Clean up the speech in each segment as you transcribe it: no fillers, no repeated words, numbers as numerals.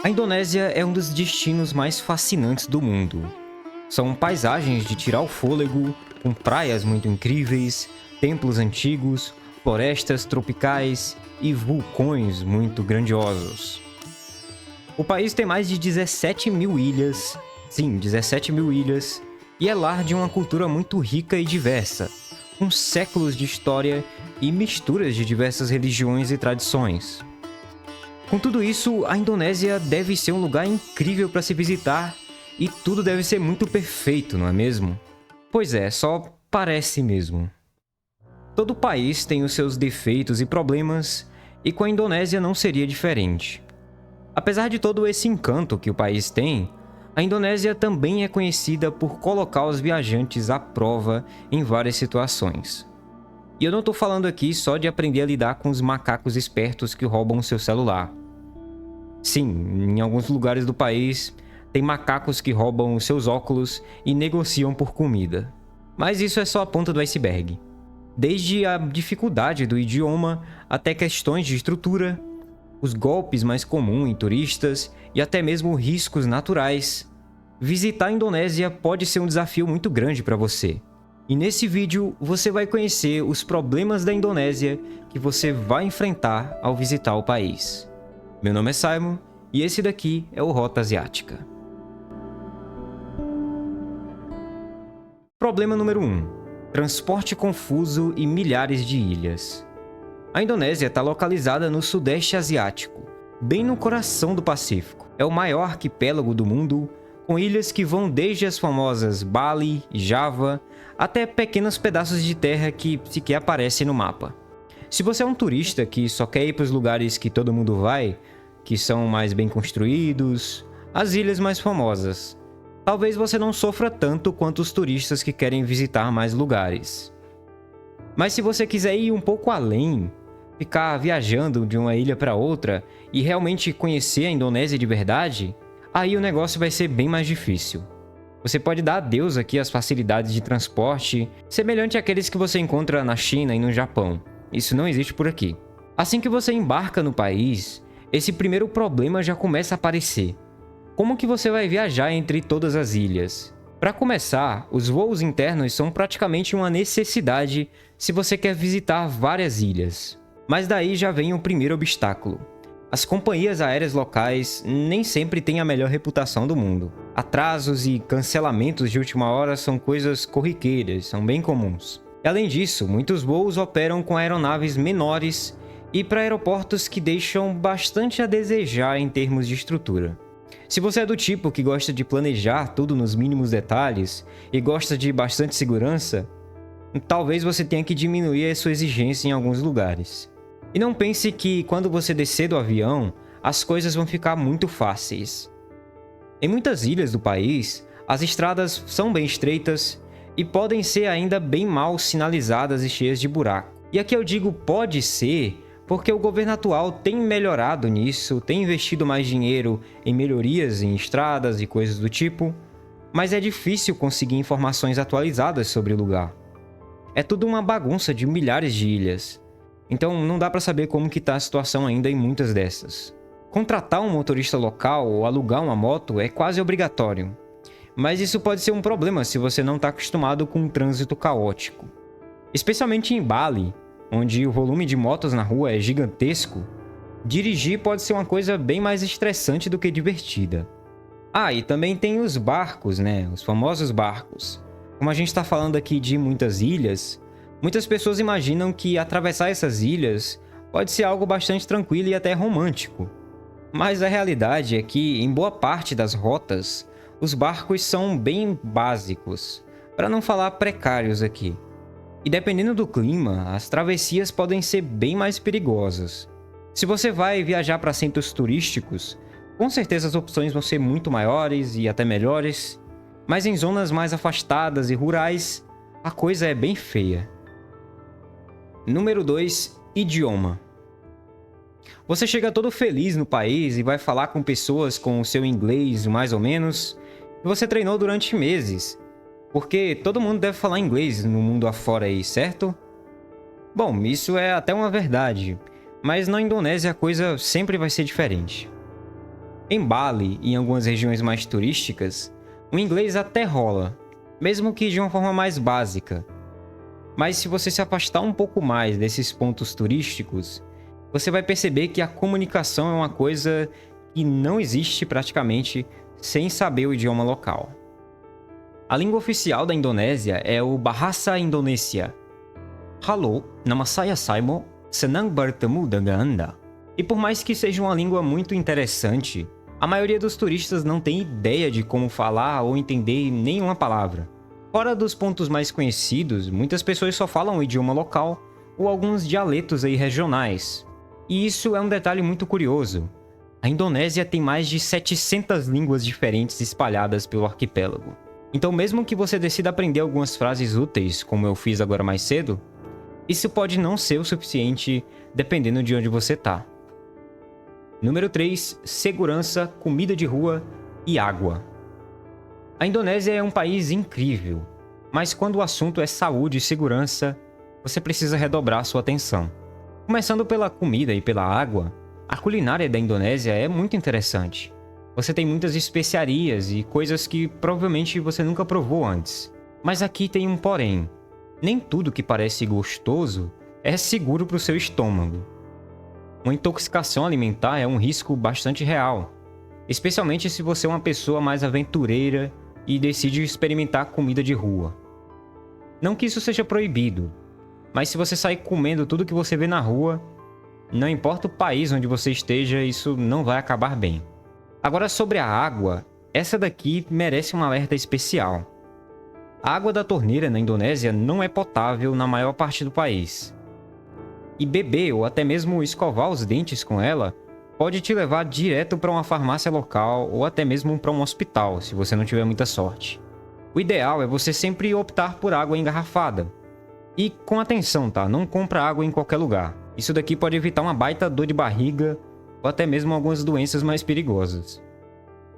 A Indonésia é um dos destinos mais fascinantes do mundo. São paisagens de tirar o fôlego, com praias muito incríveis, templos antigos, florestas tropicais e vulcões muito grandiosos. O país tem mais de 17 mil ilhas, sim, 17 mil ilhas, e é lar de uma cultura muito rica e diversa, com séculos de história e misturas de diversas religiões e tradições. Com tudo isso, a Indonésia deve ser um lugar incrível para se visitar e tudo deve ser muito perfeito, não é mesmo? Pois é, só parece mesmo. Todo país tem os seus defeitos e problemas, e com a Indonésia não seria diferente. Apesar de todo esse encanto que o país tem, a Indonésia também é conhecida por colocar os viajantes à prova em várias situações. E eu não estou falando aqui só de aprender a lidar com os macacos espertos que roubam seu celular. Sim, em alguns lugares do país, tem macacos que roubam seus óculos e negociam por comida. Mas isso é só a ponta do iceberg. Desde a dificuldade do idioma até questões de estrutura, os golpes mais comuns em turistas e até mesmo riscos naturais, visitar a Indonésia pode ser um desafio muito grande para você. E nesse vídeo você vai conhecer os problemas da Indonésia que você vai enfrentar ao visitar o país. Meu nome é Simon e esse daqui é o Rota Asiática. Problema número 1. Transporte confuso e milhares de ilhas. A Indonésia está localizada no Sudeste Asiático, bem no coração do Pacífico. É o maior arquipélago do mundo, com ilhas que vão desde as famosas Bali, Java, até pequenos pedaços de terra que sequer aparecem no mapa. Se você é um turista que só quer ir para os lugares que todo mundo vai, que são mais bem construídos, as ilhas mais famosas, talvez você não sofra tanto quanto os turistas que querem visitar mais lugares. Mas se você quiser ir um pouco além, ficar viajando de uma ilha para outra e realmente conhecer a Indonésia de verdade, aí o negócio vai ser bem mais difícil. Você pode dar adeus aqui às facilidades de transporte, semelhante àqueles que você encontra na China e no Japão. Isso não existe por aqui. Assim que você embarca no país, esse primeiro problema já começa a aparecer. Como que você vai viajar entre todas as ilhas? Para começar, os voos internos são praticamente uma necessidade se você quer visitar várias ilhas. Mas daí já vem o primeiro obstáculo. As companhias aéreas locais nem sempre têm a melhor reputação do mundo. Atrasos e cancelamentos de última hora são coisas corriqueiras, são bem comuns. E além disso, muitos voos operam com aeronaves menores e para aeroportos que deixam bastante a desejar em termos de estrutura. Se você é do tipo que gosta de planejar tudo nos mínimos detalhes e gosta de bastante segurança, talvez você tenha que diminuir a sua exigência em alguns lugares. E não pense que quando você descer do avião, as coisas vão ficar muito fáceis. Em muitas ilhas do país, as estradas são bem estreitas e podem ser ainda bem mal sinalizadas e cheias de buraco. E aqui eu digo pode ser porque o governo atual tem melhorado nisso, tem investido mais dinheiro em melhorias em estradas e coisas do tipo, mas é difícil conseguir informações atualizadas sobre o lugar. É tudo uma bagunça de milhares de ilhas. Então não dá para saber como que está a situação ainda em muitas dessas. Contratar um motorista local ou alugar uma moto é quase obrigatório. Mas isso pode ser um problema se você não está acostumado com um trânsito caótico. Especialmente em Bali, onde o volume de motos na rua é gigantesco, dirigir pode ser uma coisa bem mais estressante do que divertida. Ah, e também tem os barcos, né? Os famosos barcos. Como a gente está falando aqui de muitas ilhas, muitas pessoas imaginam que atravessar essas ilhas pode ser algo bastante tranquilo e até romântico. Mas a realidade é que, em boa parte das rotas, os barcos são bem básicos, para não falar precários aqui. E dependendo do clima, as travessias podem ser bem mais perigosas. Se você vai viajar para centros turísticos, com certeza as opções vão ser muito maiores e até melhores, mas em zonas mais afastadas e rurais, a coisa é bem feia. Número 2. Idioma. Você chega todo feliz no país e vai falar com pessoas com o seu inglês mais ou menos, que você treinou durante meses, porque todo mundo deve falar inglês no mundo afora aí, certo? Bom, isso é até uma verdade, mas na Indonésia a coisa sempre vai ser diferente. Em Bali e em algumas regiões mais turísticas, o inglês até rola, mesmo que de uma forma mais básica. Mas se você se afastar um pouco mais desses pontos turísticos, você vai perceber que a comunicação é uma coisa que não existe praticamente sem saber o idioma local. A língua oficial da Indonésia é o Bahasa Indonesia. Halo, nama saya Saimo, senang bertemu dengan Anda. E por mais que seja uma língua muito interessante, a maioria dos turistas não tem ideia de como falar ou entender nenhuma palavra. Fora dos pontos mais conhecidos, muitas pessoas só falam o idioma local ou alguns dialetos aí regionais. E isso é um detalhe muito curioso. A Indonésia tem mais de 700 línguas diferentes espalhadas pelo arquipélago. Então, mesmo que você decida aprender algumas frases úteis, como eu fiz agora mais cedo, isso pode não ser o suficiente dependendo de onde você está. Número 3. Segurança, comida de rua e água. A Indonésia é um país incrível, mas quando o assunto é saúde e segurança, você precisa redobrar sua atenção. Começando pela comida e pela água, a culinária da Indonésia é muito interessante. Você tem muitas especiarias e coisas que provavelmente você nunca provou antes. Mas aqui tem um porém. Nem tudo que parece gostoso é seguro para o seu estômago. Uma intoxicação alimentar é um risco bastante real, especialmente se você é uma pessoa mais aventureira e decide experimentar comida de rua. Não que isso seja proibido, mas se você sair comendo tudo que você vê na rua, não importa o país onde você esteja, isso não vai acabar bem. Agora, sobre a água, essa daqui merece um alerta especial. A água da torneira na Indonésia não é potável na maior parte do país. E beber ou até mesmo escovar os dentes com ela pode te levar direto para uma farmácia local ou até mesmo para um hospital, se você não tiver muita sorte. O ideal é você sempre optar por água engarrafada. E com atenção, tá? Não compra água em qualquer lugar. Isso daqui pode evitar uma baita dor de barriga ou até mesmo algumas doenças mais perigosas.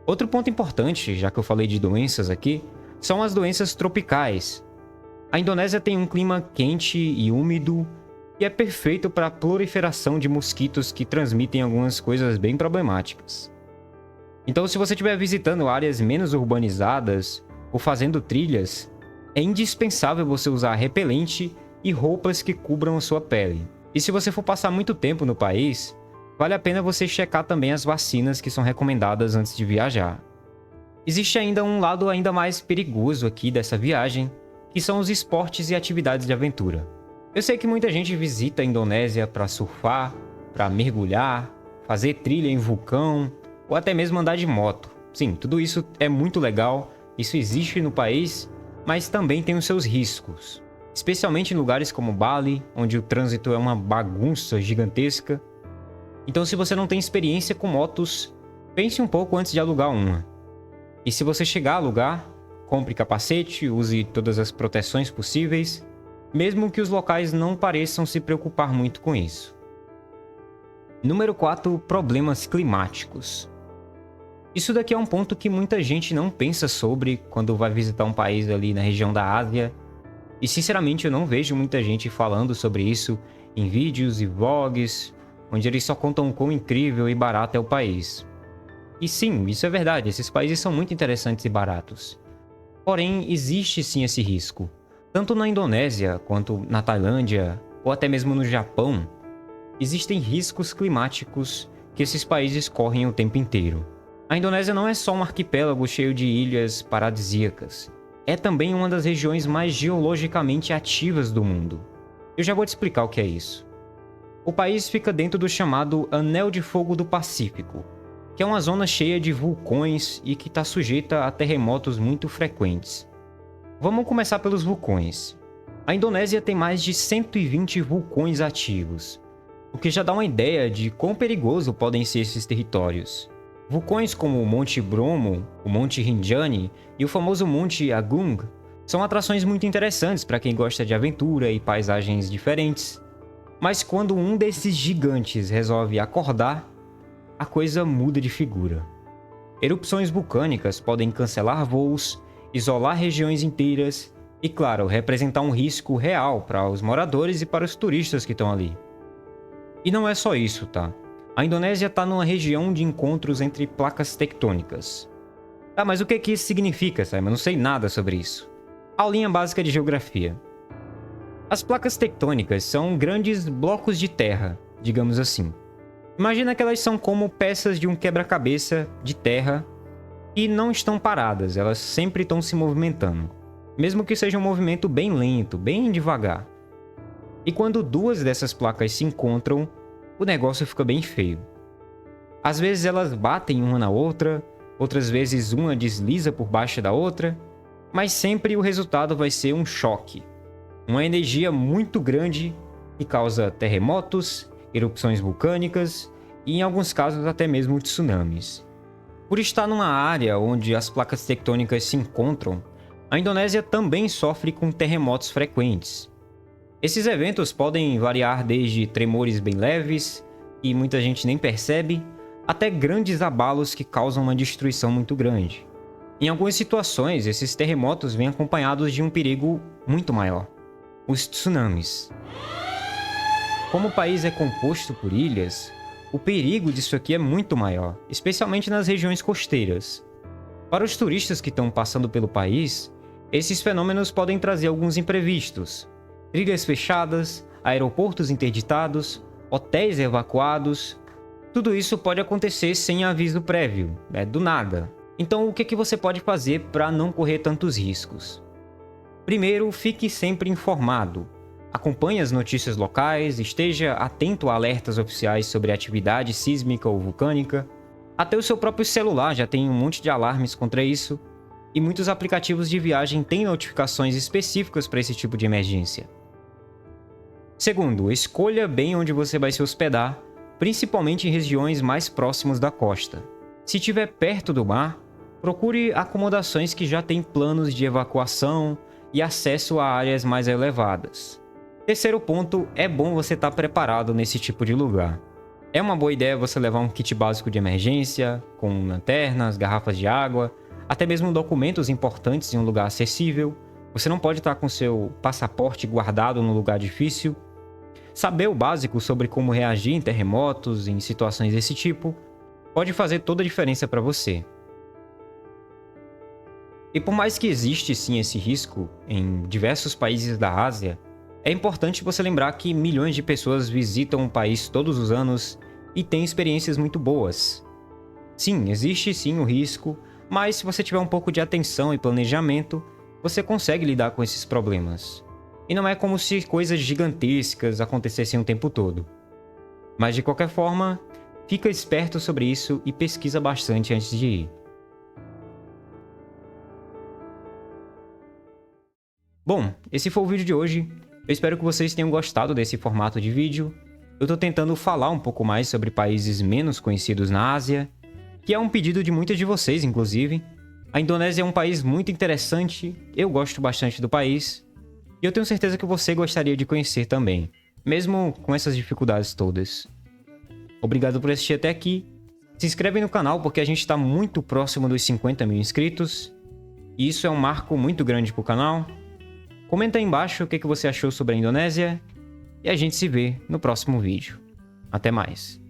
Outro ponto importante, já que eu falei de doenças aqui, são as doenças tropicais. A Indonésia tem um clima quente e úmido e é perfeito para a proliferação de mosquitos que transmitem algumas coisas bem problemáticas. Então, se você estiver visitando áreas menos urbanizadas ou fazendo trilhas, é indispensável você usar repelente e roupas que cubram a sua pele. E se você for passar muito tempo no país, vale a pena você checar também as vacinas que são recomendadas antes de viajar. Existe ainda um lado ainda mais perigoso aqui dessa viagem, que são os esportes e atividades de aventura. Eu sei que muita gente visita a Indonésia para surfar, para mergulhar, fazer trilha em vulcão ou até mesmo andar de moto. Sim, tudo isso é muito legal, isso existe no país, mas também tem os seus riscos. Especialmente em lugares como Bali, onde o trânsito é uma bagunça gigantesca. Então, se você não tem experiência com motos, pense um pouco antes de alugar uma. E se você chegar a alugar, compre capacete, use todas as proteções possíveis, mesmo que os locais não pareçam se preocupar muito com isso. Número 4. Problemas climáticos. Isso daqui é um ponto que muita gente não pensa sobre quando vai visitar um país ali na região da Ásia. E sinceramente eu não vejo muita gente falando sobre isso em vídeos e vlogs, onde eles só contam o quão incrível e barato é o país. E sim, isso é verdade, esses países são muito interessantes e baratos. Porém, existe sim esse risco. Tanto na Indonésia, quanto na Tailândia, ou até mesmo no Japão, existem riscos climáticos que esses países correm o tempo inteiro. A Indonésia não é só um arquipélago cheio de ilhas paradisíacas. É também uma das regiões mais geologicamente ativas do mundo. Eu já vou te explicar o que é isso. O país fica dentro do chamado Anel de Fogo do Pacífico, que é uma zona cheia de vulcões e que está sujeita a terremotos muito frequentes. Vamos começar pelos vulcões. A Indonésia tem mais de 120 vulcões ativos, o que já dá uma ideia de quão perigoso podem ser esses territórios. Vulcões como o Monte Bromo, o Monte Rinjani e o famoso Monte Agung são atrações muito interessantes para quem gosta de aventura e paisagens diferentes. Mas quando um desses gigantes resolve acordar, a coisa muda de figura. Erupções vulcânicas podem cancelar voos, isolar regiões inteiras e, claro, representar um risco real para os moradores e para os turistas que estão ali. E não é só isso, tá? A Indonésia está numa região de encontros entre placas tectônicas. Tá, mas o que isso significa, Simon? Eu não sei nada sobre isso. Aulinha básica de geografia. As placas tectônicas são grandes blocos de terra, digamos assim. Imagina que elas são como peças de um quebra-cabeça de terra e não estão paradas, elas sempre estão se movimentando. Mesmo que seja um movimento bem lento, bem devagar. E quando duas dessas placas se encontram, o negócio fica bem feio. Às vezes elas batem uma na outra, outras vezes uma desliza por baixo da outra, mas sempre o resultado vai ser um choque. Uma energia muito grande que causa terremotos, erupções vulcânicas e, em alguns casos, até mesmo tsunamis. Por estar numa área onde as placas tectônicas se encontram, a Indonésia também sofre com terremotos frequentes. Esses eventos podem variar desde tremores bem leves, que muita gente nem percebe, até grandes abalos que causam uma destruição muito grande. Em algumas situações, esses terremotos vêm acompanhados de um perigo muito maior: os tsunamis. Como o país é composto por ilhas, o perigo disso aqui é muito maior, especialmente nas regiões costeiras. Para os turistas que estão passando pelo país, esses fenômenos podem trazer alguns imprevistos: trilhas fechadas, aeroportos interditados, hotéis evacuados. Tudo isso pode acontecer sem aviso prévio, do nada. Então, o que você pode fazer para não correr tantos riscos? Primeiro, fique sempre informado. Acompanhe as notícias locais, esteja atento a alertas oficiais sobre atividade sísmica ou vulcânica. Até o seu próprio celular já tem um monte de alarmes contra isso, e muitos aplicativos de viagem têm notificações específicas para esse tipo de emergência. Segundo, escolha bem onde você vai se hospedar, principalmente em regiões mais próximas da costa. Se estiver perto do mar, procure acomodações que já têm planos de evacuação e acesso a áreas mais elevadas. Terceiro ponto, é bom você estar preparado nesse tipo de lugar. É uma boa ideia você levar um kit básico de emergência, com lanternas, garrafas de água, até mesmo documentos importantes em um lugar acessível. Você não pode estar com seu passaporte guardado num lugar difícil. Saber o básico sobre como reagir em terremotos, em situações desse tipo, pode fazer toda a diferença para você. E por mais que existe sim esse risco em diversos países da Ásia, é importante você lembrar que milhões de pessoas visitam o país todos os anos e têm experiências muito boas. Sim, existe sim o risco, mas se você tiver um pouco de atenção e planejamento, você consegue lidar com esses problemas. E não é como se coisas gigantescas acontecessem o tempo todo. Mas de qualquer forma, fica esperto sobre isso e pesquisa bastante antes de ir. Bom, esse foi o vídeo de hoje. Eu espero que vocês tenham gostado desse formato de vídeo. Eu estou tentando falar um pouco mais sobre países menos conhecidos na Ásia, que é um pedido de muitos de vocês, inclusive. A Indonésia é um país muito interessante, eu gosto bastante do país, e eu tenho certeza que você gostaria de conhecer também, mesmo com essas dificuldades todas. Obrigado por assistir até aqui. Se inscreve no canal porque a gente está muito próximo dos 50 mil inscritos, e isso é um marco muito grande para o canal. Comenta aí embaixo o que você achou sobre a Indonésia, e a gente se vê no próximo vídeo. Até mais!